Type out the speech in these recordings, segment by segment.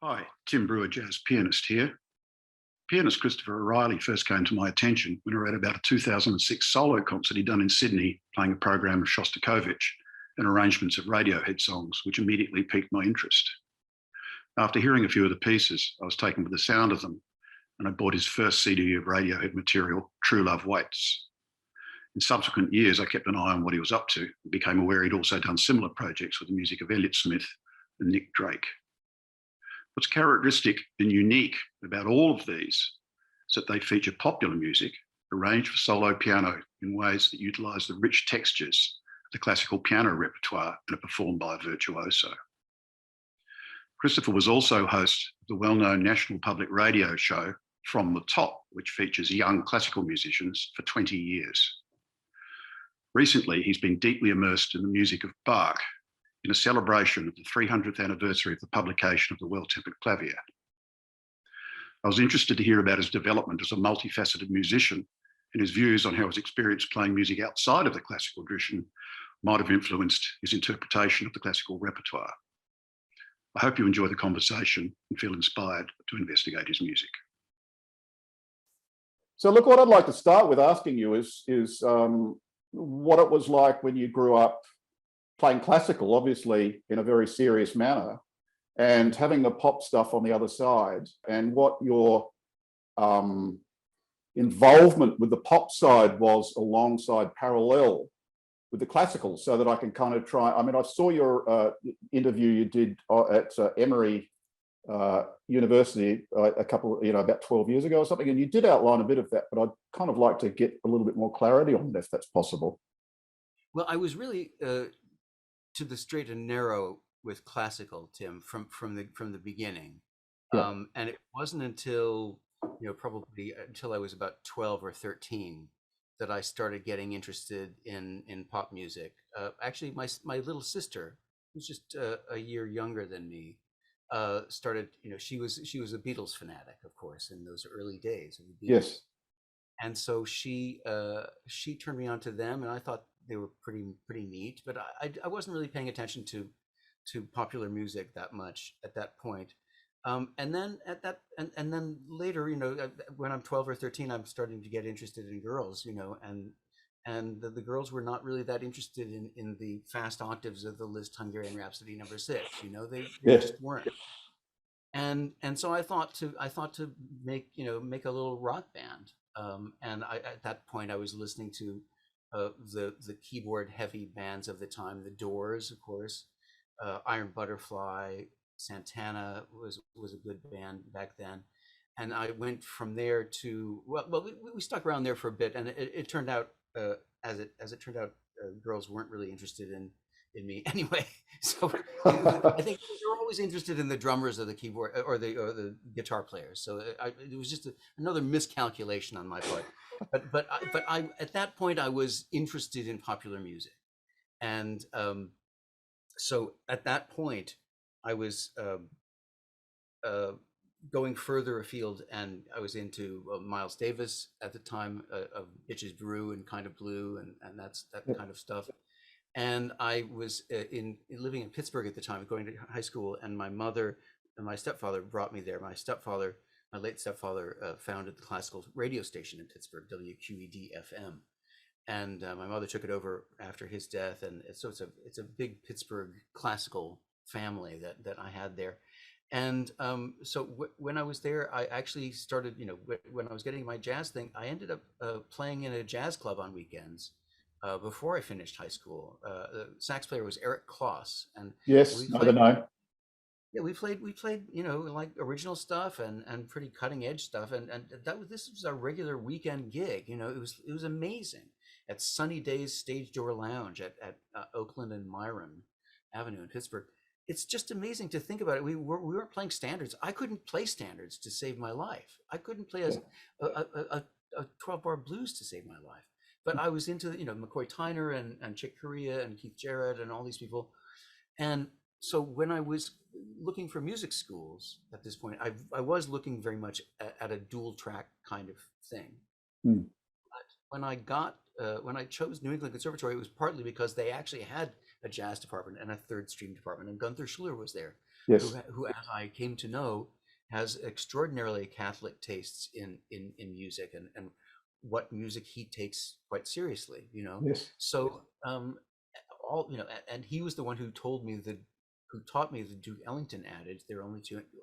Hi, Tim Bruer, jazz pianist here. Pianist Christopher O'Reilly first came to my attention when I read about a 2006 solo concert he'd done in Sydney, playing a program of Shostakovich and arrangements of Radiohead songs, which immediately piqued my interest. After hearing a few of the pieces, I was taken with the sound of them, and I bought his first CD of Radiohead material, True Love Waits. In subsequent years, I kept an eye on what he was up to and became aware he'd also done similar projects with the music of Elliott Smith and Nick Drake. What's characteristic and unique about all of these is that they feature popular music arranged for solo piano in ways that utilise the rich textures of the classical piano repertoire and are performed by a virtuoso. Christopher was also host of the well-known national public radio show From the Top, which features young classical musicians for 20 years. Recently, he's been deeply immersed in the music of Bach in a celebration of the 300th anniversary of the publication of the Well-Tempered Clavier. I was interested to hear about his development as a multifaceted musician and his views on how his experience playing music outside of the classical tradition might have influenced his interpretation of the classical repertoire. I hope you enjoy the conversation and feel inspired to investigate his music. So look, what I'd like to start with asking you is what it was like when you grew up playing classical, obviously in a very serious manner, and having the pop stuff on the other side, and what your involvement with the pop side was alongside parallel with the classical, so that I can kind of try. I mean, I saw your interview you did at Emory University a couple, about 12 years ago or something, and you did outline a bit of that, but I'd kind of like to get a little bit more clarity on it, if that's possible. Well, I was really to the straight and narrow with classical, Tim, from the beginning, Yeah. and it wasn't until probably until I was about 12 or 13 that I started getting interested in pop music. Actually, my little sister, who's just a year younger than me, started. She was a Beatles fanatic, of course, in those early days of the Beatles. Yes. And so she turned me on to them, and I thought they were pretty neat. But I wasn't really paying attention to popular music that much at that point. And then and then later, when I'm 12 or 13, I'm starting to get interested in girls, and the girls were not really that interested in the fast octaves of the Liszt Hungarian Rhapsody No. 6. They Yes. just weren't. And so I thought to make a little rock band. And at that point I was listening to the keyboard heavy bands of the time, the Doors, of course, Iron Butterfly, Santana was a good band back then. And I went from there to we stuck around there for a bit, and it turned out as it turned out, girls weren't really interested in me anyway. So I think they were always interested in the drummers or the keyboard or the guitar players. So it was just another miscalculation on my part. But I at that point I was interested in popular music, and so at that point I was going further afield, and I was into Miles Davis at the time, of Bitches Brew and Kind of Blue, and that kind of stuff. And I was living in Pittsburgh at the time, going to high school, and my mother and my stepfather brought me there. My late stepfather, founded the classical radio station in Pittsburgh, WQED FM, and my mother took it over after his death. And so it's a big Pittsburgh classical family that I had there. And so when I was there, I actually started, when I was getting my jazz thing, I ended up playing in a jazz club on weekends. Before I finished high school, the sax player was Eric Kloss, and Yes. we I played. don't know. Yeah, we played, like original stuff and pretty cutting edge stuff, and this was our regular weekend gig. It was amazing at Sunny Days Stage Door Lounge at Oakland and Myron Avenue in Pittsburgh. It's just amazing to think about it. We weren't playing standards. I couldn't play standards to save my life. I couldn't play a 12-bar blues to save my life. But I was into, McCoy Tyner and Chick Corea and Keith Jarrett and all these people. And so when I was looking for music schools at this point, I was looking very much at a dual track kind of thing. Hmm. But when I chose New England Conservatory, it was partly because they actually had a jazz department and a third stream department, and Gunther Schuller was there. Yes. who, as I came to know, has extraordinarily Catholic tastes in music, and what music he takes quite seriously, you know. Yes. So all, you know, and he was the one who told me who taught me the Duke Ellington adage: there are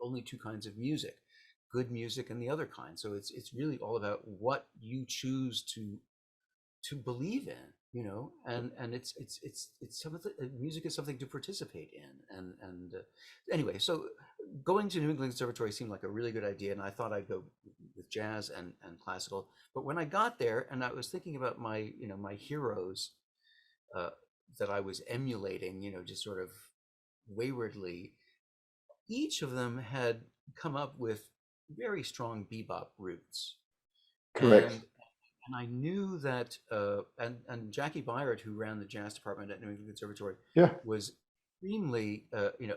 only two kinds of music, good music and the other kind. So it's really all about what you choose to believe in, you know, and it's something. Music is something to participate in, and anyway, so going to New England Conservatory seemed like a really good idea, and I thought I'd go with jazz and classical. But when I got there, and I was thinking about my, you know, my heroes uh, that I was emulating, you know, just sort of waywardly, each of them had come up with very strong bebop roots, Correct. and I knew that, and Jackie Byard, who ran the jazz department at New England Conservatory, Yeah. was extremely, you know,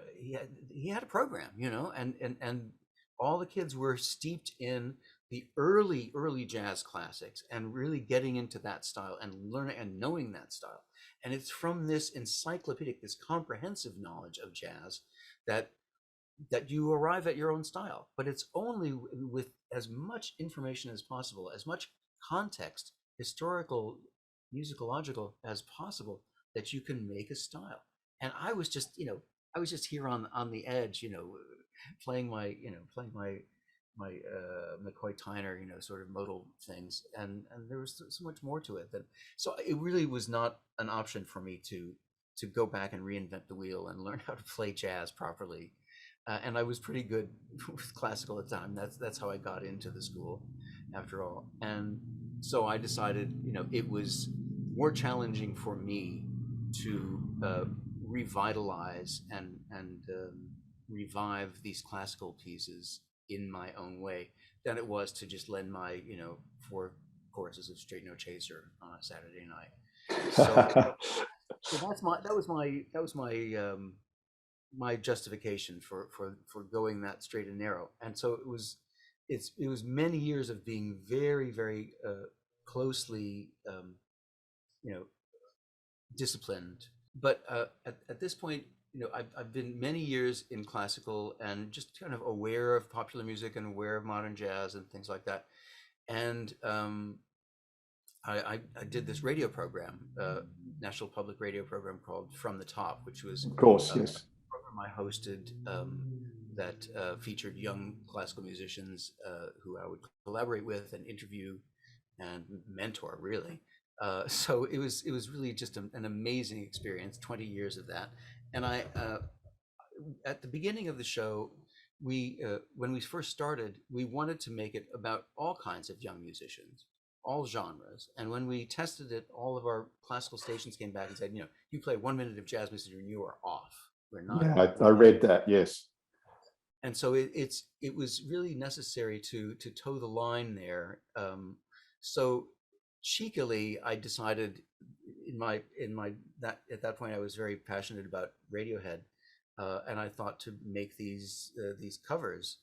he had a program, you know, and all the kids were steeped in the early jazz classics and really getting into that style and learning and knowing that style. And it's from this encyclopedic, this comprehensive knowledge of jazz that you arrive at your own style, but it's only with as much information as possible, as much context, historical, musicological as possible, that you can make a style. And I was just, you know, I was just here on the edge, you know, playing my McCoy Tyner, you know, sort of modal things, and there was so much more to it that, so it really was not an option for me to go back and reinvent the wheel and learn how to play jazz properly. And I was pretty good with classical at the time. That's how I got into the school, after all. And so I decided, you know, it was more challenging for me to revitalize and revive these classical pieces in my own way than it was to just lend my, you know, 4 choruses of Straight No Chaser on a Saturday night. So that was my my justification for going that straight and narrow. And so it was many years of being very closely, you know, disciplined. But at this point, you know, I've been many years in classical and just kind of aware of popular music and aware of modern jazz and things like that. And I did this radio program, National Public Radio program called From the Top, which was Of course. a Yes. program I hosted, that featured young classical musicians who I would collaborate with and interview and mentor, really. So it was really just an amazing experience. 20 years of that, and I at the beginning of the show, we when we first started, we wanted to make it about all kinds of young musicians, all genres. And when we tested it, all of our classical stations came back and said, you know, you play 1 minute of jazz music and you are off. We're not. Yeah, I read that. Yes. And so it was really necessary to toe the line there. So cheekily, I decided in my that at that point I was very passionate about Radiohead, and I thought to make these covers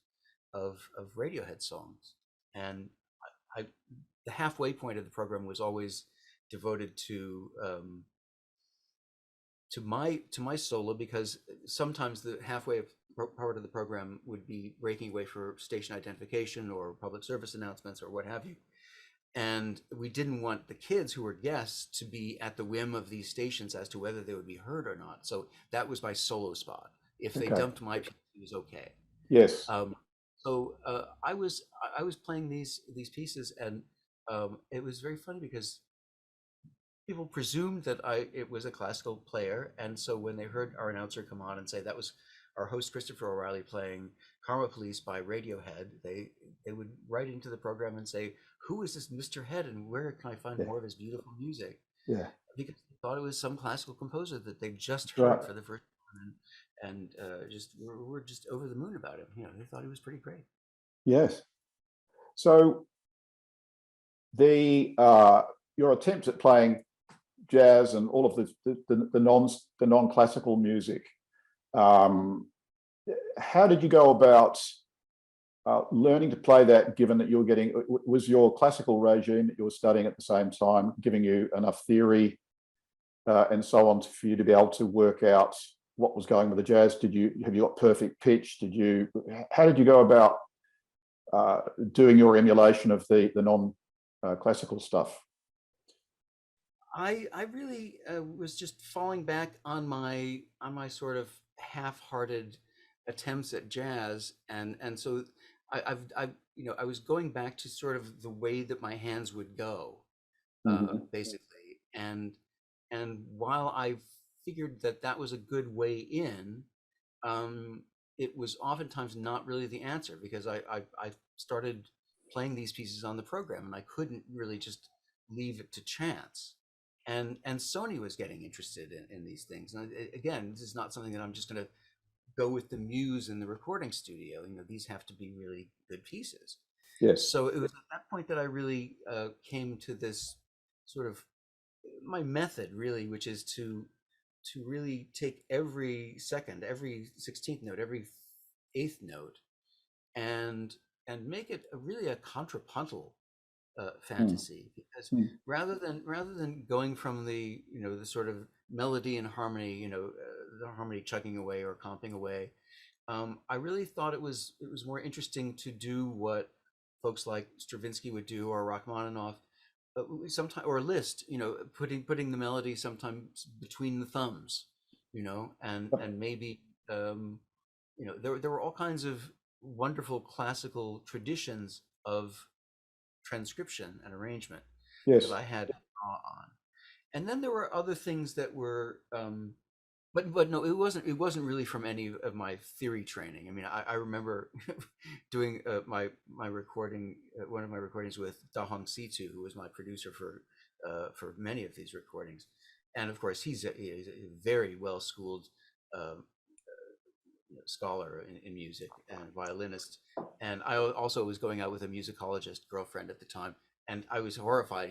of Radiohead songs. And I the halfway point of the program was always devoted to my solo, because sometimes the halfway part of the program would be breaking away for station identification or public service announcements or what have you. And we didn't want the kids who were guests to be at the whim of these stations as to whether they would be heard or not. So that was my solo spot. If they dumped my piece, it was okay. Yes. So I was playing these pieces, and it was very funny because people presumed that it was a classical player, and so when they heard our announcer come on and say that was our host Christopher O'Reilly playing Karma Police by Radiohead, they would write into the program and say, "Who is this Mr. Head, and where can I find more of his beautiful music?" Yeah. Because they thought it was some classical composer that they just Right. heard for the first time, and just were just over the moon about him. You know, they thought he was pretty great. Yes. So the your attempts at playing jazz and all of the non-classical music, how did you go about learning to play that, given that you were getting, was your classical regime that you were studying at the same time giving you enough theory and so on for you to be able to work out what was going with the jazz? Have you got perfect pitch? How did you go about doing your emulation of the non classical stuff? I really was just falling back on my sort of half-hearted attempts at jazz, and so I've I was going back to sort of the way that my hands would go, Mm-hmm. basically, and while I figured that that was a good way in, um, it was oftentimes not really the answer, because I started playing these pieces on the program, and I couldn't really just leave it to chance. And Sony was getting interested in these things. And again, this is not something that I'm just going to go with the muse in the recording studio. These have to be really good pieces. Yes. So it was at that point that I really came to this sort of my method, really, which is to really take every second, every 16th note, every eighth note, and make it really a contrapuntal fantasy, because Mm. rather than going from the the sort of melody and harmony, the harmony chugging away or comping away, I really thought it was more interesting to do what folks like Stravinsky would do, or Rachmaninoff, sometimes, or Liszt, putting the melody sometimes between the thumbs, and maybe there were all kinds of wonderful classical traditions of transcription and arrangement that Yes. I had to draw on. And then there were other things that were, but no, it wasn't really from any of my theory training. I mean, I remember doing my recording, one of my recordings with Da Hong Situ, who was my producer for many of these recordings, and of course he's a very well schooled um, scholar in music and violinist. And I also was going out with a musicologist girlfriend at the time, and I was horrified,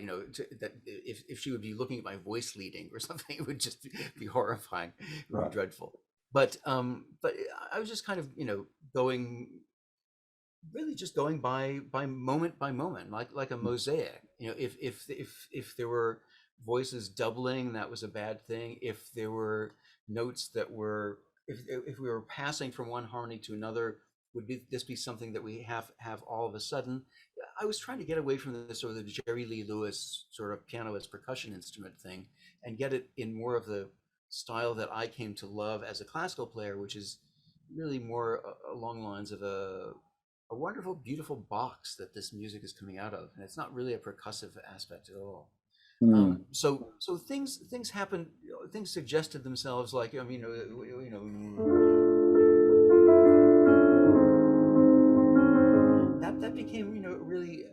that if she would be looking at my voice leading or something, it would just be horrifying. It would be Right. dreadful. But I was just kind of, going, really just going by moment, like a mosaic. If there were voices doubling, that was a bad thing. If there were notes that were, if we were passing from one harmony to another, this be something that we have all of a sudden? I was trying to get away from the sort of the Jerry Lee Lewis sort of piano as percussion instrument thing, and get it in more of the style that I came to love as a classical player, which is really more along the lines of a wonderful, beautiful box that this music is coming out of, and it's not really a percussive aspect at all. Mm. So things happened, things suggested themselves, like, that became, really,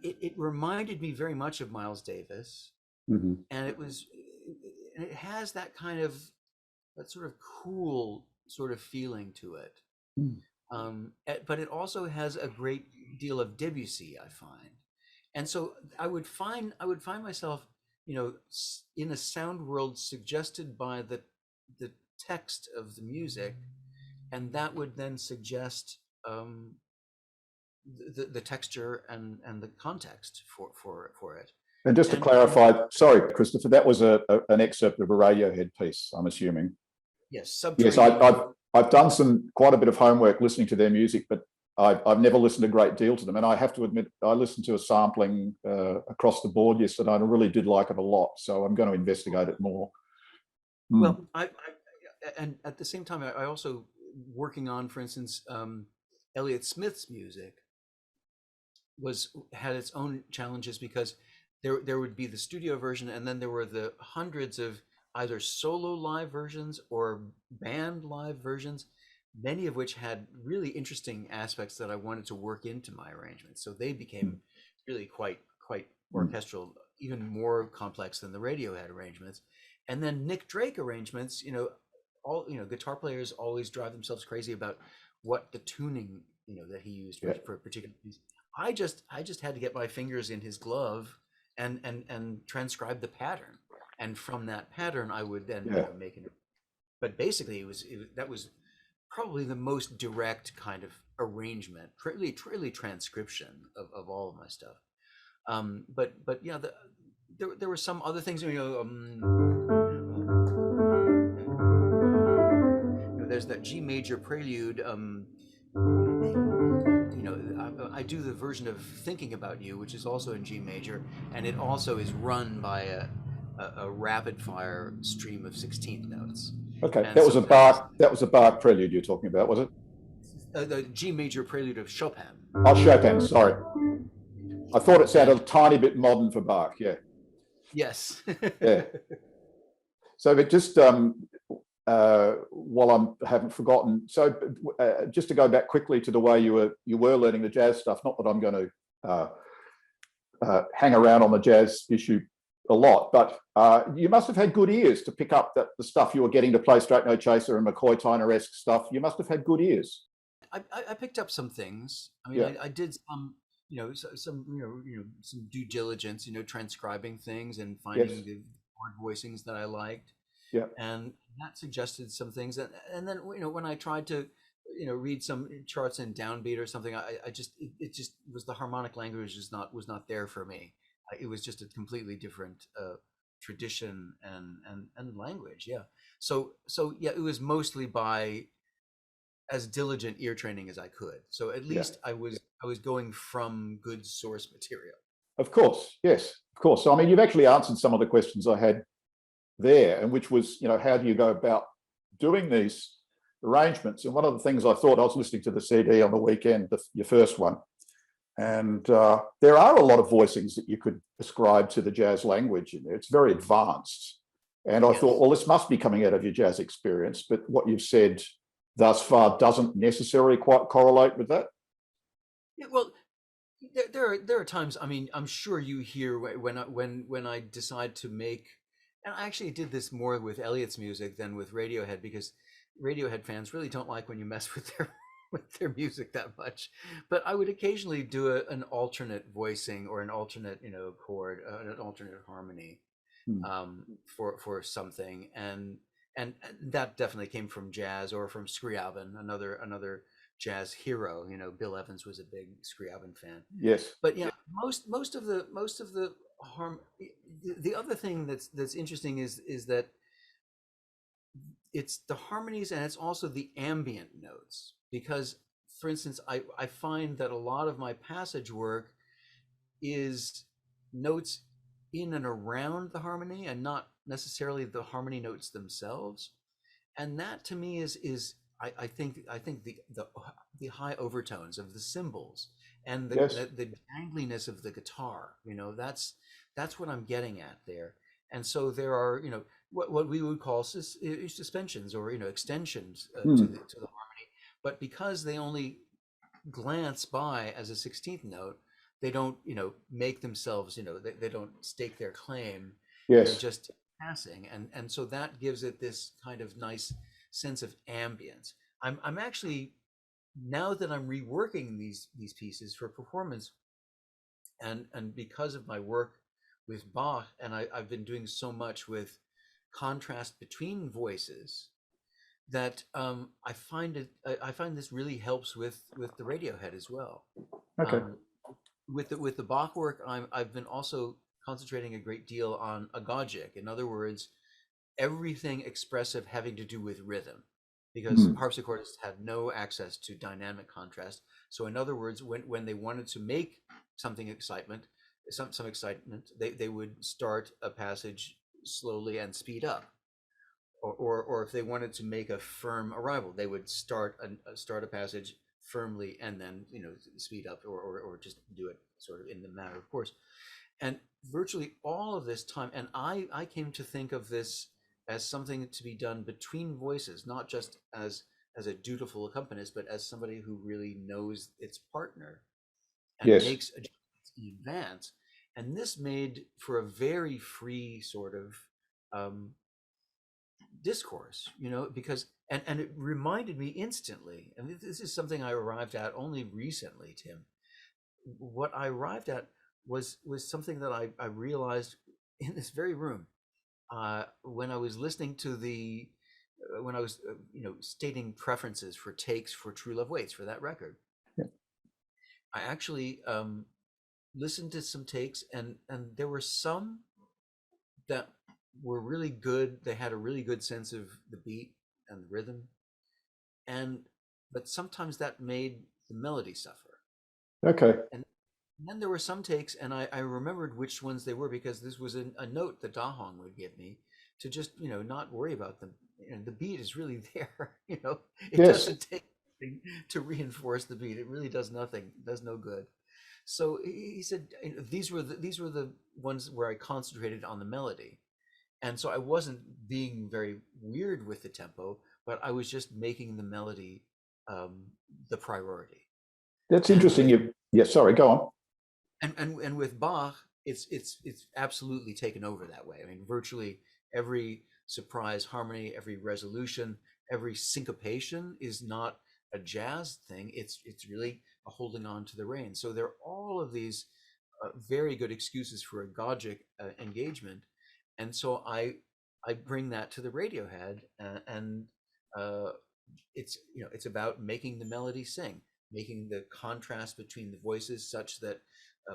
it reminded me very much of Miles Davis, Mm-hmm. and it has that kind of, that sort of cool sort of feeling to it. Mm. But it also has a great deal of Debussy, I find. And so I would find myself, in a sound world suggested by the text of the music, and that would then suggest the texture and the context for it. And just to And clarify, sorry, Christopher, that was an excerpt of a Radiohead piece, I'm assuming. yes, Yes, subterranean. I've done quite a bit of homework listening to their music, but I've never listened a great deal to them. And I have to admit, I listened to a sampling across the board yesterday, and I really did like it a lot. So I'm going to investigate it more. Mm. Well, and at the same time, I also, working on, for instance, Elliott Smith's music had its own challenges, because there would be the studio version, and then there were the hundreds of either solo live versions or band live versions, many of which had really interesting aspects that I wanted to work into my arrangements. So they became really quite Mm. orchestral, even more complex than the Radiohead arrangements. And then Nick Drake arrangements, all guitar players always drive themselves crazy about what the tuning, that he used Yeah. for a particular piece. I just had to get my fingers in his glove and transcribe the pattern, and from that pattern I would then, Yeah. make it. But basically, that was probably the most direct kind of arrangement, really transcription of all of my stuff. But yeah, there were some other things, there's that G major prelude. I do the version of Thinking About You, which is also in G major, and it also is run by a rapid fire stream of 16th notes. Okay, And that was so a Bach. That was a Bach prelude you're talking about, was it? the G major prelude of Chopin. Oh, Chopin. Sorry, I thought it sounded a tiny bit modern for Bach. Yeah. Yes. Yeah. So, but just while I haven't forgotten, so just to go back quickly to the way you were learning the jazz stuff. Not that I'm going to hang around on the jazz issue a lot, but you must have had good ears to pick up the stuff you were getting to play Straight No Chaser and McCoy Tyner-esque stuff. You must have had good ears. I picked up some things. I mean, Yeah. I did some, some due diligence, transcribing things and finding Yes. the word voicings that I liked. Yeah. And that suggested some things. And then, when I tried to, read some charts in downbeat or something, I just, it just was, the harmonic language was not there for me. It was just a completely different tradition and language. Yeah. So yeah, it was mostly by as diligent ear training as I could. So at Yeah. least I was going from good source material. Of course. Yes. Of course. So I mean, you've actually answered some of the questions I had there, and which was, how do you go about doing these arrangements? And one of the things I thought, I was listening to the CD on the weekend, your first one, and there are a lot of voicings that you could ascribe to the jazz language in there. It's very advanced. And I thought, well, this must be coming out of your jazz experience, but what you've said thus far doesn't necessarily quite correlate with that. Yeah, well, there are times. I mean, I'm sure you hear when I decide to make, and I actually did this more with Elliot's music than with Radiohead, because Radiohead fans really don't like when you mess with their music that much. But I would occasionally do an alternate voicing or an alternate chord, an alternate harmony for something, and that definitely came from jazz or from Scriabin, another jazz hero. Bill Evans was a big Scriabin fan. Yes. But yeah, most of the harm. The other thing that's interesting is that it's the harmonies, and it's also the ambient notes, because, for instance, I find that a lot of my passage work is notes in and around the harmony and not necessarily the harmony notes themselves. And that to me is I think the high overtones of the cymbals and Yes. the jangliness of the guitar, that's what I'm getting at there. And so there are, what we would call suspensions or extensions to the harmony, but because they only glance by as a 16th note, they don't make themselves, they don't stake their claim. They're Yes. just passing, and so that gives it this kind of nice sense of ambience. I'm actually, now that I'm reworking these pieces for performance, and because of my work with Bach, and I've been doing so much with contrast between voices, that I find this really helps with the Radiohead as well. Okay. With the Bach work, I've been also concentrating a great deal on agogic. In other words, everything expressive having to do with rhythm, because harpsichordists had no access to dynamic contrast. So in other words, when they wanted to make something some excitement, they would start a passage slowly and speed up. Or if they wanted to make a firm arrival, they would start a passage firmly and then speed up, or just do it sort of in the matter of course. And virtually all of this time, and I came to think of this as something to be done between voices, not just as a dutiful accompanist, but as somebody who really knows its partner and Yes. makes adjustments in advance. And this made for a very free sort of discourse, because and it reminded me instantly, and this is something I arrived at only recently, Tim. What I arrived at was something that I realized in this very room when I was listening to when I was stating preferences for takes for True Love Waits, for that record. Yeah. I actually listened to some takes, and there were some that were really good. They had a really good sense of the beat and the rhythm. and but sometimes that made the melody suffer. Okay. And then there were some takes, and I remembered which ones they were, because this was a note that Dahong would give me to just, not worry about them. The beat is really there. It Yes. doesn't take anything to reinforce the beat. It really does nothing. It does no good. So he said these were the ones where I concentrated on the melody, and so I wasn't being very weird with the tempo, but I was just making the melody um, the priority. That's And interesting. with Yeah, sorry, go on. and with Bach, it's absolutely taken over that way. I mean, virtually every surprise harmony, every resolution, every syncopation is not a jazz thing. It's really a holding on to the reins. So there are all of these very good excuses for a Gogic engagement, and so I bring that to the Radiohead, and uh, it's about making the melody sing, making the contrast between the voices such that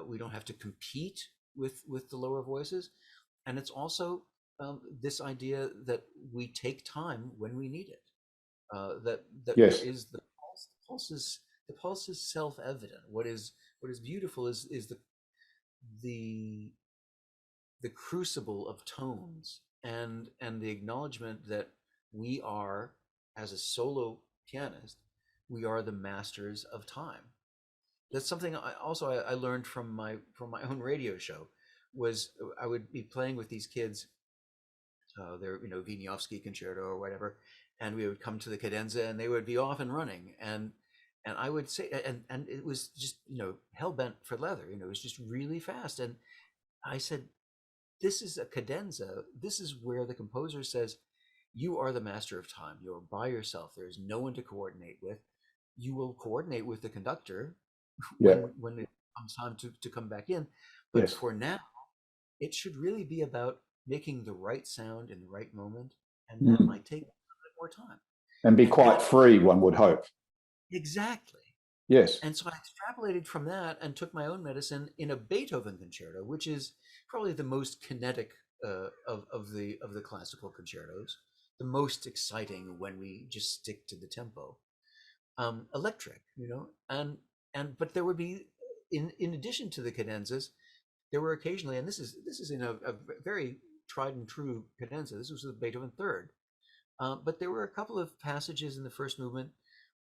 we don't have to compete with the lower voices, and it's also this idea that we take time when we need it. That there Yes. is the pulse. The pulse is self-evident. What is beautiful is the the crucible of tones, and the acknowledgement that we are, as a solo pianist, we are the masters of time. That's something I learned from my own radio show. Was I would be playing with these kids, their Wieniawski concerto or whatever, and we would come to the cadenza and they would be off and running, and I would say, and it was just hell bent for leather. It was just really fast, and I said, this is a cadenza. This is where the composer says, you are the master of time. You're by yourself. There's no one to coordinate with. You will coordinate with the conductor Yeah. when it comes time to come back in. But Yes. for now, it should really be about making the right sound in the right moment. And that Mm. might take a bit more time. And be And quite free, one would hope. exactly. Yes. And so I extrapolated from that and took my own medicine in a Beethoven concerto, which is probably the most kinetic of the classical concertos, the most exciting when we just stick to the tempo. Electric, and but there would be, in addition to the cadenzas, there were occasionally, and this is in a very tried and true cadenza. This was the Beethoven third, but there were a couple of passages in the first movement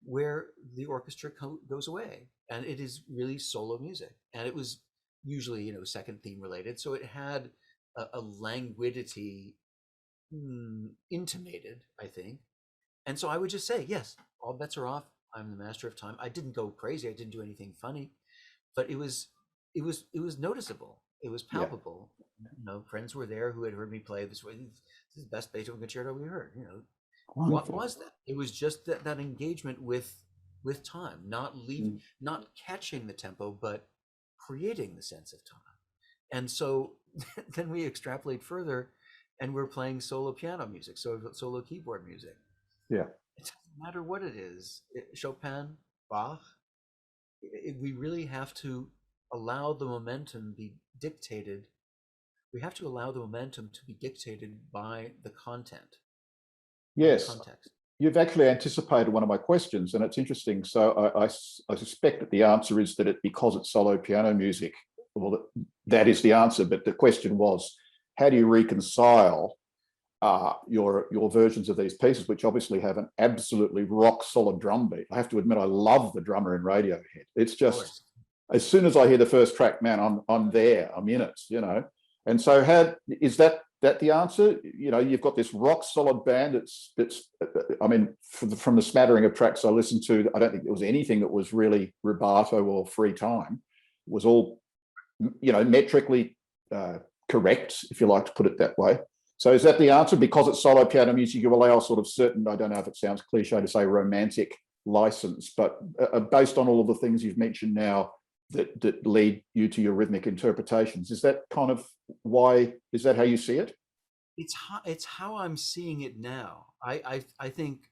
where the orchestra goes away, and it is really solo music, and it was usually second theme related, so it had a languidity intimated, I think. And so I would just say, yes, all bets are off. I'm the master of time. I didn't go crazy. I didn't do anything funny, but it was noticeable. It was Yeah. palpable. Friends were there who had heard me play this way. This is the best Beethoven concerto we heard. What Wonderful. was that? It was just that engagement with time, Mm. not catching the tempo, but creating the sense of time. And so then we extrapolate further, and we're playing solo piano music, solo keyboard music. Yeah. It doesn't matter what it is, Chopin, Bach. We really have to allow the momentum be dictated. We have to allow the momentum to be dictated by the content and the Yes. context. You've actually anticipated one of my questions, and it's interesting. So I suspect that the answer is that because it's solo piano music, well, that is the answer. But the question was, how do you reconcile your versions of these pieces, which obviously have an absolutely rock solid drum beat? I have to admit, I love the drummer in Radiohead. It's just, as soon as I hear the first track, man, I'm there, I'm in it, And so, how is that the answer? You've got this rock solid band. It's I mean, from the smattering of tracks I listened to, I don't think there was anything that was really rubato or free time. It was all, metrically correct, if you like to put it that way. So is that the answer? Because it's solo piano music, you allow sort of certain, I don't know if it sounds cliche to say romantic license, but based on all of the things you've mentioned now that lead you to your rhythmic interpretations, is that kind of why, is that how you see it? It's how I'm seeing it now. I think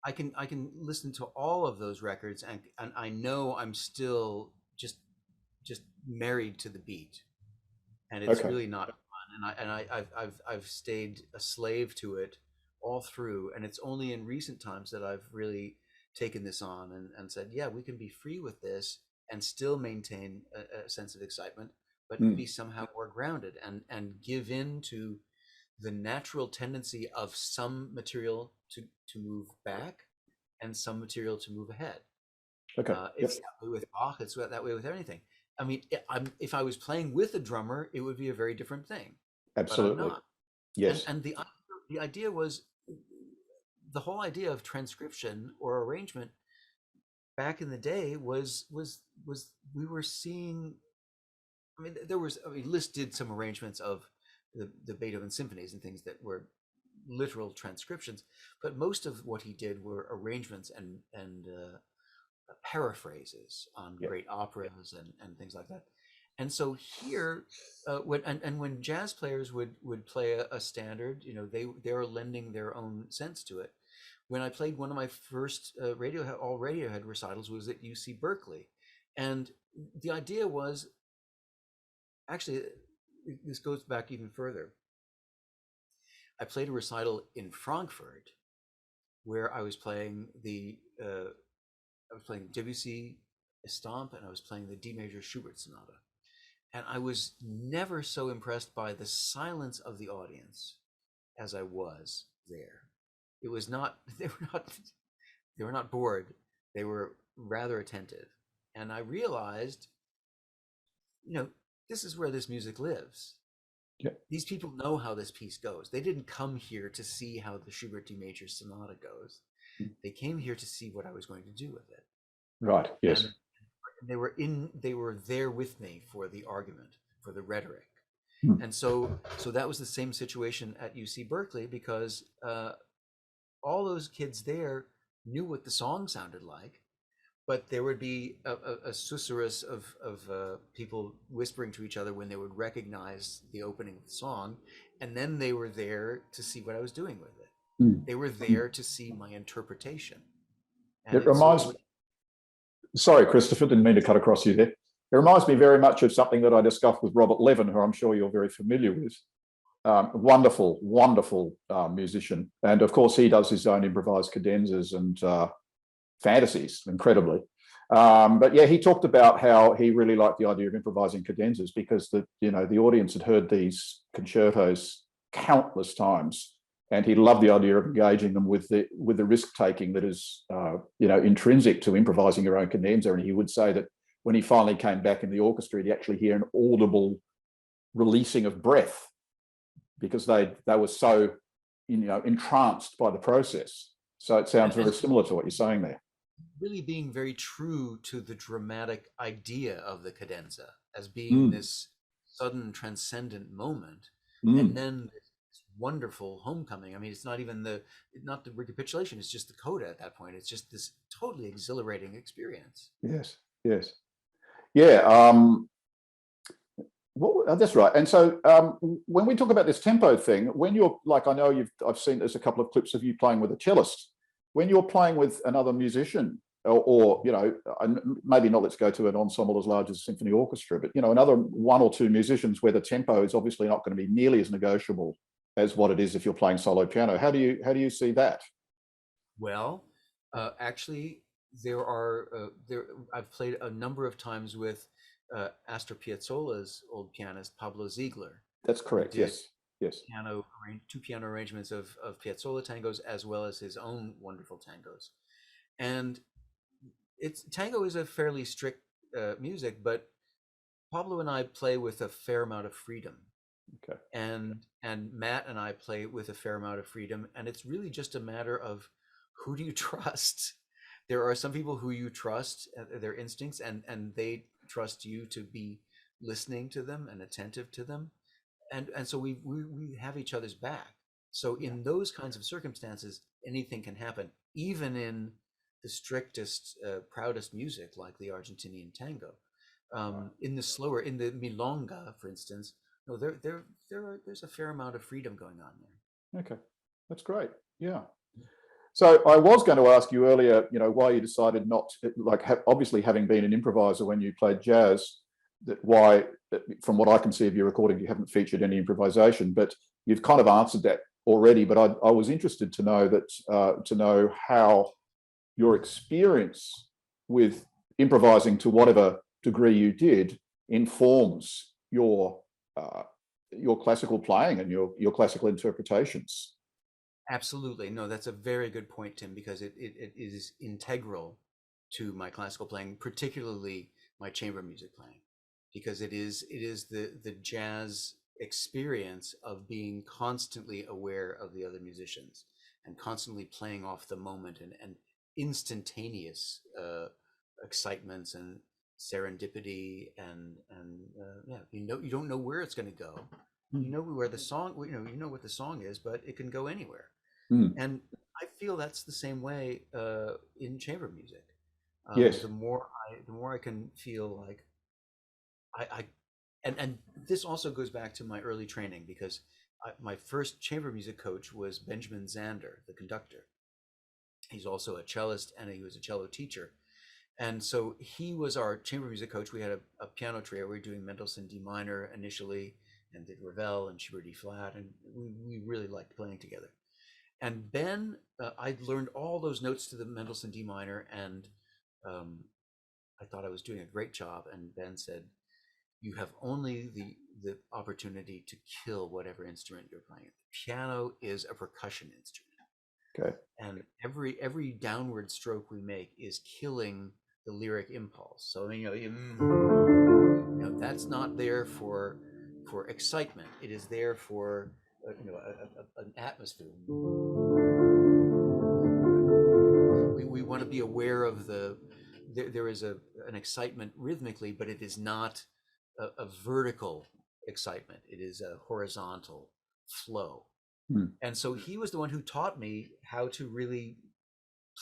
I can listen to all of those records, and I know I'm still just married to the beat, and it's Okay. really not fun. I've stayed a slave to it all through, and it's only in recent times that I've really taken this on and said, yeah, we can be free with this and still maintain a sense of excitement, but be somehow more grounded and give in to the natural tendency of some material to move back and some material to move ahead. Okay. It's that way with Bach. It's that way with anything. I mean, if I was playing with a drummer, it would be a very different thing. Absolutely. But I'm not. Yes. And the idea was, the whole idea of transcription or arrangement back in the day was we were seeing. I mean, Liszt did some arrangements of the Beethoven symphonies and things that were literal transcriptions, but most of what he did were arrangements and paraphrases on great operas and things like that. And so here, when jazz players would play a standard, they were lending their own sense to it. When I played one of my first Radiohead recitals was at UC Berkeley, and the idea was, actually, this goes back even further. I played a recital in Frankfurt where I was playing Debussy Estampe, and I was playing the D major Schubert Sonata. And I was never so impressed by the silence of the audience as I was there. It was not, they were not bored. They were rather attentive. And I realized, this is where this music lives. Yep. These people know how this piece goes. They didn't come here to see how the Schubert D major sonata goes. They came here to see what I was going to do with it. Right. Yes. And they were there with me for the argument, for the rhetoric. And so that was the same situation at UC Berkeley, because all those kids there knew what the song sounded like, but there would be a susurrus of people whispering to each other when they would recognize the opening of the song, and then they were there to see what I was doing with it. They were there to see my interpretation. And it reminds me. Sorry, Christopher, didn't mean to cut across you there. It reminds me very much of something that I discussed with Robert Levin, who I'm sure you're very familiar with. Wonderful musician. And of course, he does his own improvised cadenzas and fantasies incredibly. But yeah, he talked about how he really liked the idea of improvising cadenzas because the audience had heard these concertos countless times. And he loved the idea of engaging them with the risk taking that is, intrinsic to improvising your own cadenza. And he would say that when he finally came back in the orchestra, he'd actually hear an audible releasing of breath because they were so, entranced by the process. So it sounds very similar to what you're saying there. Really being very true to the dramatic idea of the cadenza as being this sudden transcendent moment, and then wonderful homecoming. I mean, it's not even not the recapitulation, it's just the coda at that point. It's just this totally exhilarating experience. Yes. Yeah. Well, that's right. And so when we talk about this tempo thing, when you're like, I know I've seen there's a couple of clips of you playing with a cellist. When you're playing with another musician, or maybe not, let's go to an ensemble as large as a symphony orchestra, but another one or two musicians where the tempo is obviously not going to be nearly as negotiable as what it is if you're playing solo piano. How do you see that? Well, actually, I've played a number of times with Astor Piazzolla's old pianist Pablo Ziegler. That's correct. Yes. Two piano arrangements of Piazzolla tangos as well as his own wonderful tangos. And tango is a fairly strict music, but Pablo and I play with a fair amount of freedom. Okay. And Matt and I play with a fair amount of freedom, and it's really just a matter of who do you trust. There are some people who you trust their instincts, and they trust you to be listening to them and attentive to them, and so we have each other's back. So in those kinds of circumstances, anything can happen, even in the strictest, proudest music like the Argentinian tango. In the milonga, for instance, there's a fair amount of freedom going on there. Okay, that's great. Yeah. So I was going to ask you earlier, why you decided not to, obviously having been an improviser when you played jazz, why, from what I can see of your recording, you haven't featured any improvisation, but you've kind of answered that already. But I was interested to know how your experience with improvising to whatever degree you did informs your classical playing and your classical interpretations. Absolutely. No, that's a very good point, Tim, because it is integral to my classical playing, particularly my chamber music playing, because it is the jazz experience of being constantly aware of the other musicians and constantly playing off the moment, and instantaneous excitements and serendipity, and yeah, you don't know where it's going to go. You know where the song, you know what the song is, but it can go anywhere. Mm. And I feel that's the same way in chamber music. Yes. The more I can feel like I and this also goes back to my early training, because my first chamber music coach was Benjamin Zander, the conductor. He's also a cellist, and he was a cello teacher. And so he was our chamber music coach. We had a piano trio. We were doing Mendelssohn D minor initially, and did Ravel and Schubert D flat, and we really liked playing together. And Ben, I'd learned all those notes to the Mendelssohn D minor, and I thought I was doing a great job. And Ben said, "You have only the opportunity to kill whatever instrument you're playing. The piano is a percussion instrument, Okay. and every downward stroke we make is killing the lyric impulse. So that's not there for excitement. It is there for an atmosphere. We want to be aware of there is an excitement rhythmically, but it is not a vertical excitement. It is a horizontal flow." And so he was the one who taught me how to really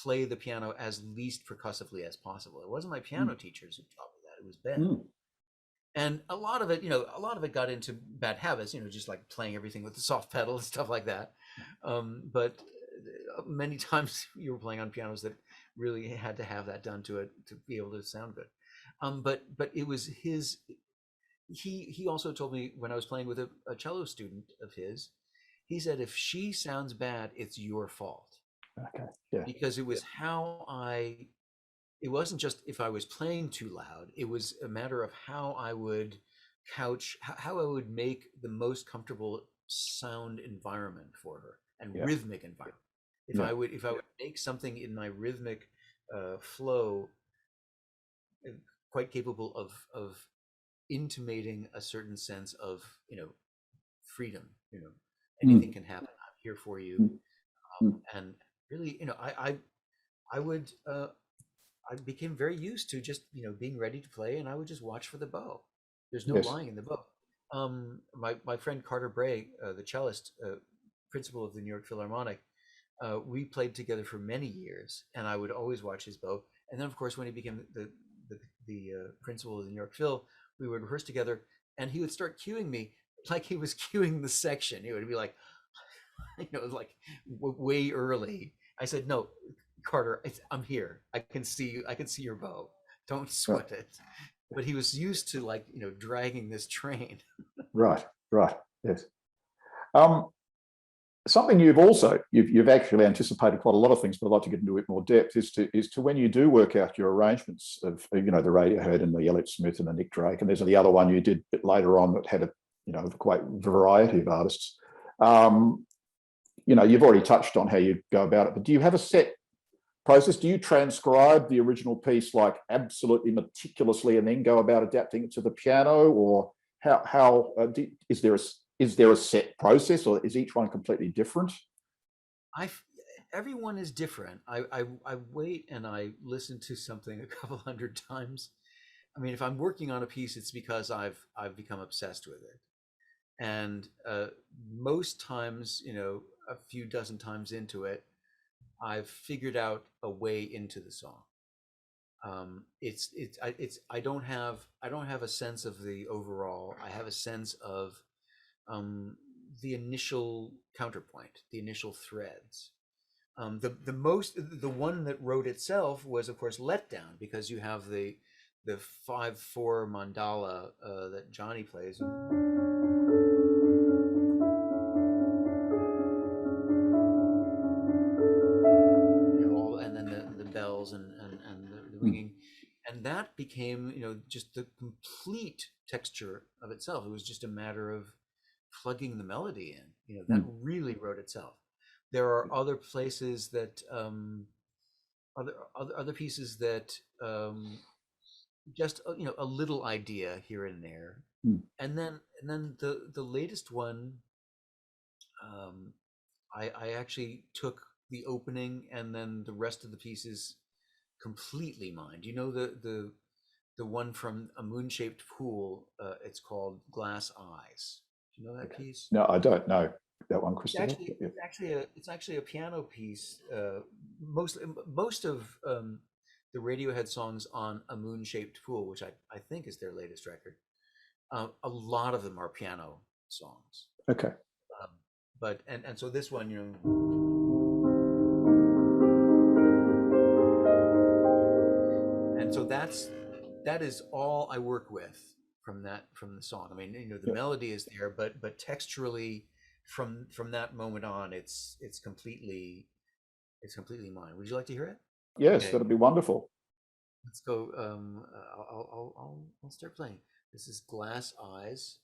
play the piano as least percussively as possible. It wasn't my piano teachers who taught me that. It was Ben. And a lot of it got into bad habits, just like playing everything with the soft pedal and stuff like that. But many times you were playing on pianos that really had to have that done to it to be able to sound good. But it was his. He also told me, when I was playing with a cello student of his, he said, "If she sounds bad, it's your fault." Okay. Yeah. Because it was it wasn't just if I was playing too loud, it was a matter of how I would how I would make the most comfortable sound environment for her, and rhythmic environment. If I would make something in my rhythmic flow quite capable of intimating a certain sense of freedom, anything can happen. I'm here for you. And really, I would I became very used to just being ready to play, and I would just watch for the bow. There's no lying in the bow. My friend Carter Bray, the cellist, principal of the New York Philharmonic, we played together for many years, and I would always watch his bow. And then, of course, when he became the principal of the New York Phil, we would rehearse together, and he would start cueing me like he was cueing the section. He would be like, like way early. I said, "No, Carter, I'm here. I can see you. I can see your bow. Don't sweat it." But he was used to dragging this train. Right. Yes. Something you've actually anticipated quite a lot of things, but I'd like to get into a bit more depth, is to when you do work out your arrangements of the Radiohead and the Elliott Smith and the Nick Drake, and there's the other one you did a bit later on that had a quite variety of artists. You've already touched on how you go about it, but do you have a set process? Do you transcribe the original piece like absolutely meticulously and then go about adapting it to the piano, or is there a set process, or is each one completely different? Everyone is different. I wait and I listen to something a couple hundred times. I mean, if I'm working on a piece, it's because I've become obsessed with it. And most times, a few dozen times into it, I've figured out a way into the song. I don't have a sense of the overall. I have a sense of the initial counterpoint, the initial threads. The one that wrote itself was, of course, Letdown, because you have the 5/4 mandala that Johnny plays. And then the bell ringing, and that became, just the complete texture of itself. It was just a matter of plugging the melody in. That really wrote itself. There are other places that other pieces that just a little idea here and there, and then the latest one, I actually took the opening and then the rest of the pieces completely mine. Do you know the one from A Moon-Shaped Pool? It's called Glass Eyes. Do you know that piece? No, I don't know that one, It's Christopher. actually it's actually a piano piece. Most of the Radiohead songs on A Moon-Shaped Pool, which I think is their latest record, a lot of them are piano songs. Okay. But so this one, and so that is all I work with from the song. I mean, the melody is there, but texturally, from that moment on, it's completely mine. Would you like to hear it? Yes, Okay. that'd be wonderful. Let's go. I'll start playing. This is Glass Eyes.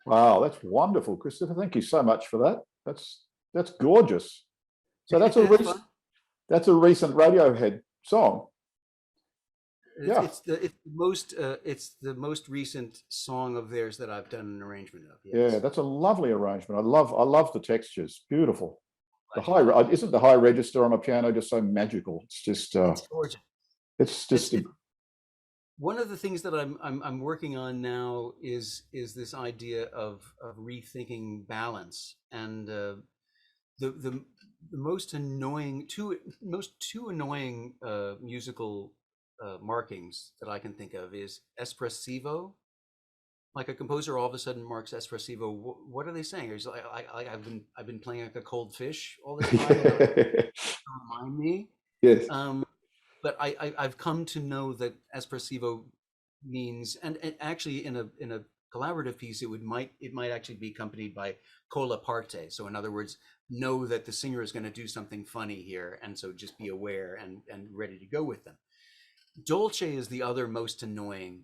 Wow, that's wonderful, Christopher. Thank you so much for that. That's gorgeous. So that's a It's recent fun. that's a recent Radiohead song. Yeah, It's the most recent song of theirs that I've done an arrangement of. yeah, Yes. that's a lovely arrangement. I love the textures. Beautiful. The Glad you like high it. isn't the high register on a piano just so magical? It's just It's gorgeous. it's It's just one of the things that I'm working on now is this idea of rethinking balance, and the the the two annoying musical markings that I can think of is espressivo. Like a composer all of a sudden marks espressivo. What are they saying? It's like I've been playing like a cold fish all this time. Remind me. yes, Um, but I've come to know that espressivo means, and actually in a collaborative piece it might actually be accompanied by colla parte. So in other words, know that the singer is going to do something funny here, and so just be aware and ready to go with them. Dolce is the other most annoying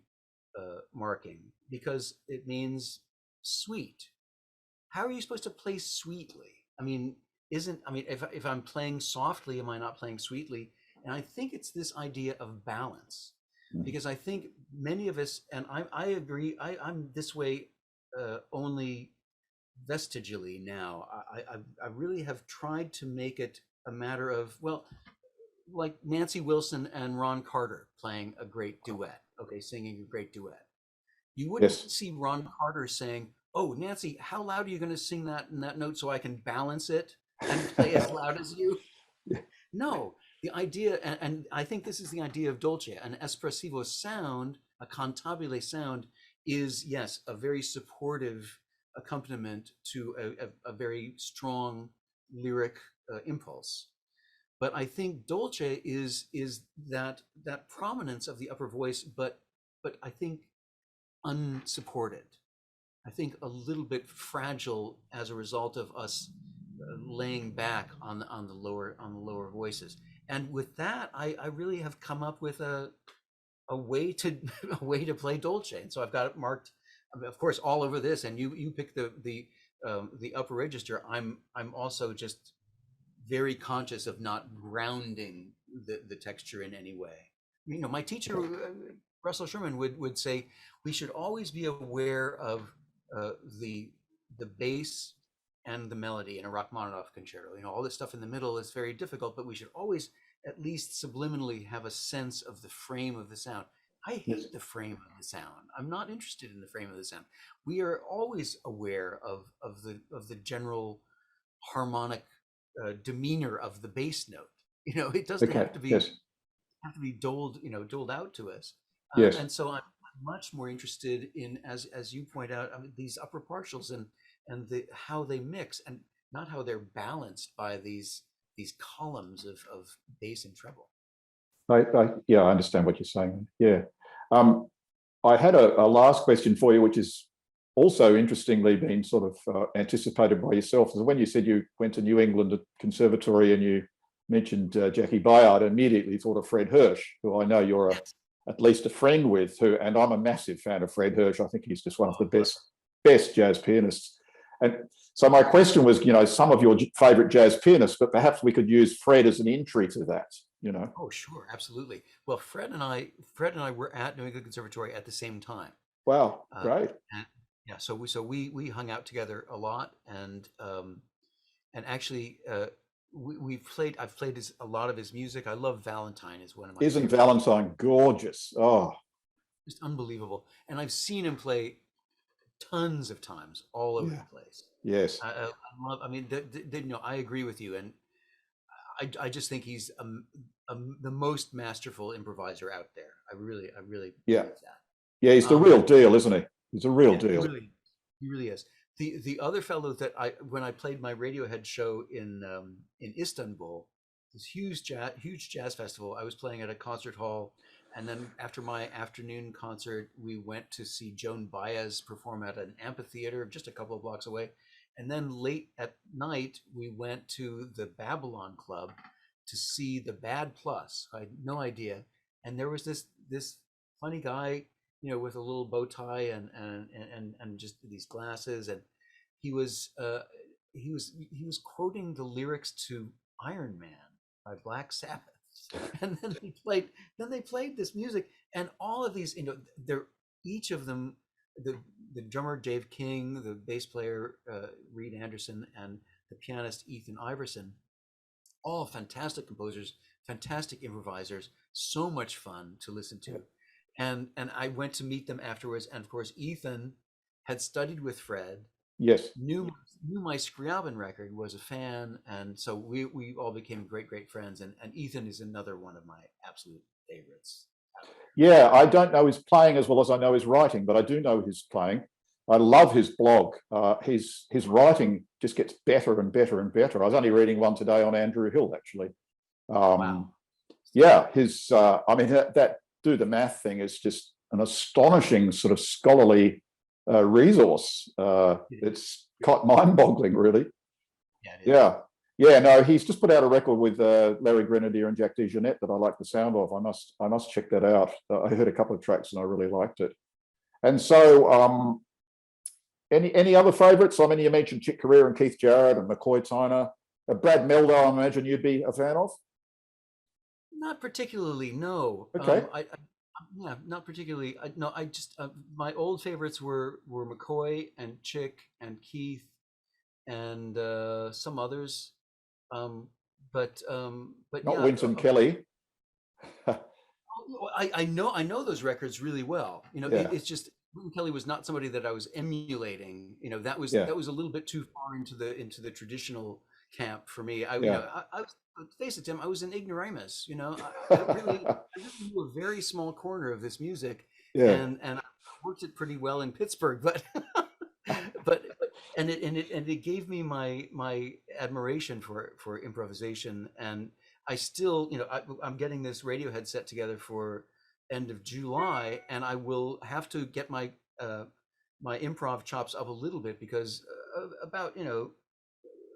marking because it means sweet. How are you supposed to play sweetly? I mean, isn't I mean if I'm playing softly, am I not playing sweetly? And I think it's this idea of balance, because I think many of us, and I agree, I'm this way only vestigially now. I really have tried to make it a matter of, well, like Nancy Wilson and Ron Carter playing a great duet, okay, singing a great duet. You wouldn't yes. see Ron Carter saying, "Oh, Nancy, how loud are you going to sing that in that note so I can balance it and play as loud as you?" No, the idea, and I think this is the idea of dolce, an espressivo sound, a cantabile sound, is yes, a very supportive accompaniment to a very strong lyric impulse. But I think dolce is that prominence of the upper voice, but I think unsupported. I think a little bit fragile as a result of us laying back on the lower voices. And with that, I really have come up with a way to a way to play dolce. And so I've got it marked, I mean, of course, all over this. And you pick the upper register. I'm also just very conscious of not grounding the texture in any way. You know, my teacher, Russell Sherman, would say we should always be aware of uh, the the bass and the melody in a Rachmaninoff concerto. You know, all this stuff in the middle is very difficult, but we should always at least subliminally have a sense of the frame of the sound. I Yes. hate the frame of the sound. I'm not interested in the frame of the sound. We are always aware of the general harmonic demeanor of the bass note. You know, it doesn't Okay. Yes. have to be doled out to us. Yes. And so I'm much more interested in, as you point out, I mean, these upper partials and how they mix, and not how they're balanced by these columns of bass and treble. Yeah, I understand what you're saying. Yeah. Um, I had a last question for you, which is also interestingly been sort of anticipated by yourself. So when you said you went to New England at Conservatory and you mentioned Jackie Bayard, I immediately thought of Fred Hirsch, who I know you're at least a friend with, and I'm a massive fan of Fred Hirsch. I think he's just one of the best jazz pianists. And so my question was, some of your favorite jazz pianists, but perhaps we could use Fred as an entry to that. Oh, sure, absolutely. Well, Fred and I were at New England Conservatory at the same time. Wow, Uh, great. and yeah, so we hung out together a lot, and actually we've played. I've played a lot of his music. I love Valentine is one of my Isn't favorite pieces. Valentine gorgeous? Oh, Just unbelievable. And I've seen him play tons of times all over yeah. the place. Yes. I love. I mean, I agree with you, and I just think he's the most masterful improviser out there. I really Yeah. believe that. Yeah, he's the Um, real deal, isn't he? He's a real yeah, deal. he really is. The other fellow that when I played my Radiohead show in Istanbul, this huge jazz festival, I was playing at a concert hall, and then after my afternoon concert, we went to see Joan Baez perform at an amphitheater just a couple of blocks away, and then late at night we went to the Babylon Club to see the Bad Plus. I had no idea, and there was this funny guy, with a little bow tie and just these glasses, and he was he was quoting the lyrics to Iron Man by Black Sabbath, and then they played this music, and all of these, they're each of them, the drummer Dave King, the bass player Reed Anderson, and the pianist Ethan Iverson, all fantastic composers, fantastic improvisers, so much fun to listen to. And I went to meet them afterwards, and of course Ethan had studied with Fred, Yes. knew my Scriabin record, was a fan, and so we all became great friends. And Ethan is another one of my absolute favorites. Yeah, I don't know his playing as well as I know his writing, but I do know his playing. I love his blog. His writing just gets better and better and better. I was only reading one today on Andrew Hill, actually. Wow. Yeah, I mean, that do the math thing is just an astonishing sort of scholarly resource. It's quite mind-boggling, really. Yeah. No, he's just put out a record with Larry Grenadier and Jack DeJohnette that I like the sound of. I must check that out. I heard a couple of tracks and I really liked it. And so, any other favourites? I mean, you mentioned Chick Corea and Keith Jarrett and McCoy Tyner. Brad Meldo, I imagine you'd be a fan of? Not particularly, no. Okay. Yeah, not particularly. No, I just my old favorites were McCoy and Chick and Keith and some others. But Not yeah, Wynton Kelly. I know those records really well. Yeah. It's just Wynton Kelly was not somebody that I was emulating. That was Yeah. that was a little bit too far into the traditional camp for me. I was, face it, Tim, I was an ignoramus. I really knew a very small corner of this music, Yeah. and I worked it pretty well in Pittsburgh, but it gave me my admiration for improvisation. And I still, I'm getting this Radiohead set together for end of July, and I will have to get my my improv chops up a little bit, because about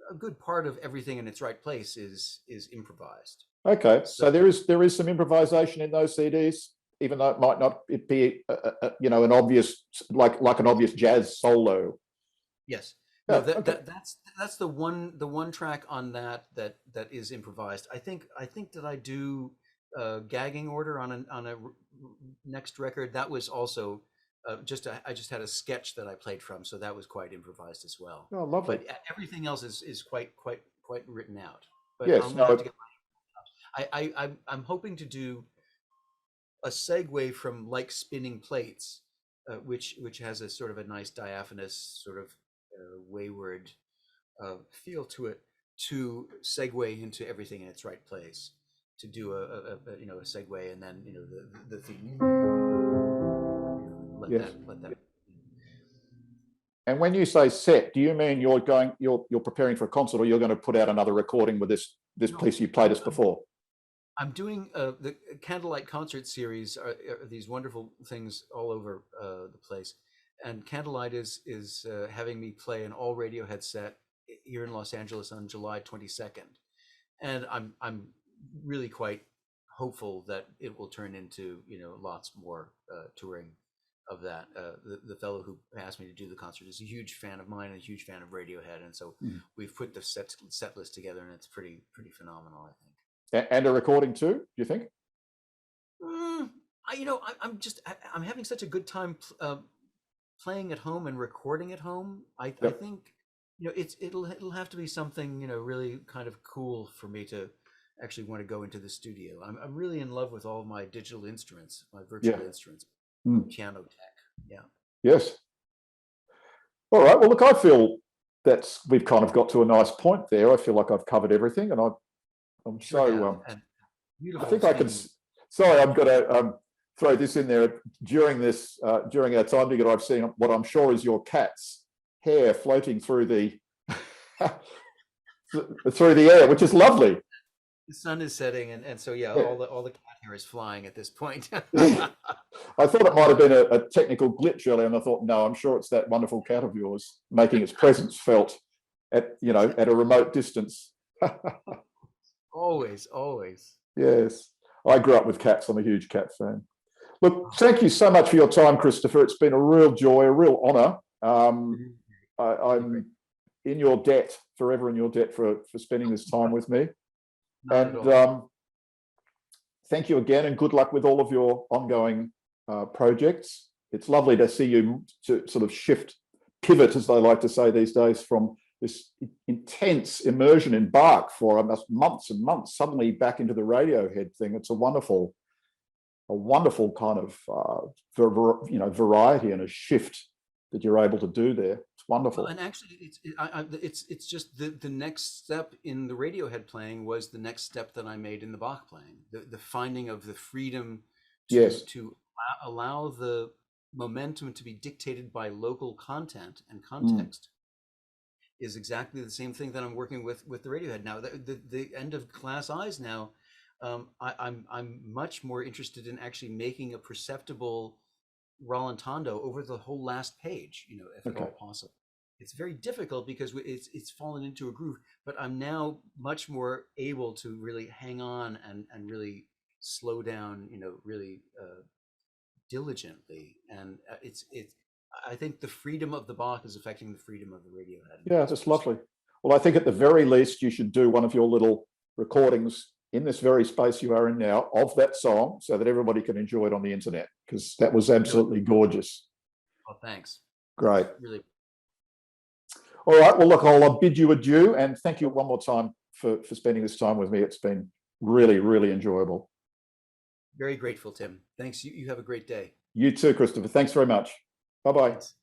a good part of everything in its right place is improvised. Okay, so there is some improvisation in those CDs, even though it might not be an obvious like an obvious jazz solo. Yes. Yeah, No, okay. that's the one track on that is improvised. I think that I do gagging order on a next record. That was also I just had a sketch that I played from, so that was quite improvised as well. Oh, lovely. But everything else is quite written out. But Yes, I'm gonna have to get I'm hoping to do a segue from Like Spinning Plates, which has a sort of a nice diaphanous sort of wayward feel to it, to segue into Everything in Its Right Place, to do a segue, and then the theme. Let that. And when you say set, do you mean you're preparing for a concert, or you're going to put out another recording with this piece you played us before? I'm doing the Candlelight Concert Series. Are these wonderful things all over the place, and Candlelight is having me play an all Radiohead set here in Los Angeles on July 22nd, and I'm really quite hopeful that it will turn into lots more touring of that. The fellow who asked me to do the concert is a huge fan of mine and a huge fan of Radiohead, and so we've put the set list together, and it's pretty phenomenal, I think. And a recording too, do you think? I'm having such a good time playing at home and recording at home. I think it'll have to be something really kind of cool for me to actually want to go into the studio. I'm really in love with all my digital instruments, my virtual instruments, piano tech. Yeah. Yes. All right. Well, look, I feel we've kind of got to a nice point there. I feel like I've covered everything, and I'm so. I think I can. Sorry, I'm going to throw this in there. During our time together, I've seen what I'm sure is your cat's hair floating through the air, which is lovely. The sun is setting, and so all the cat hair is flying at this point. I thought it might have been a technical glitch earlier, and I thought, no, I'm sure it's that wonderful cat of yours making its presence felt at a remote distance. Always. Yes. I grew up with cats. I'm a huge cat fan. Look, thank you so much for your time, Christopher. It's been a real joy, a real honour. in your debt, forever in your debt for spending this time with me. Not And at all. thank you again, and good luck with all of your ongoing projects. It's lovely to see you to sort of pivot, as they like to say these days, from this intense immersion in Bach for almost months and months, suddenly back into the Radiohead thing. It's a wonderful kind of variety and a shift that you're able to do there. It's wonderful. Well, and actually, it's just the next step in the Radiohead playing was the next step that I made in the Bach playing. The finding of the freedom to allow the momentum to be dictated by local content and context is exactly the same thing that I'm working with the Radiohead now. The end of Glass Eyes now. I'm much more interested in actually making a perceptible rallentando over the whole last page, if at all possible. It's very difficult because it's fallen into a groove, but I'm now much more able to really hang on and really slow down, really diligently. And I think the freedom of the Bach is affecting the freedom of the Radiohead. Yeah, that's lovely. Well, I think at the very least, you should do one of your little recordings in this very space you are in now of that song so that everybody can enjoy it on the internet, because that was absolutely gorgeous. Oh, thanks. Great. Really. All right. Well, look, I'll bid you adieu, and thank you one more time for spending this time with me. It's been really, really enjoyable. Very grateful, Tim. Thanks. You have a great day. You too, Christopher. Thanks very much. Bye-bye. Thanks.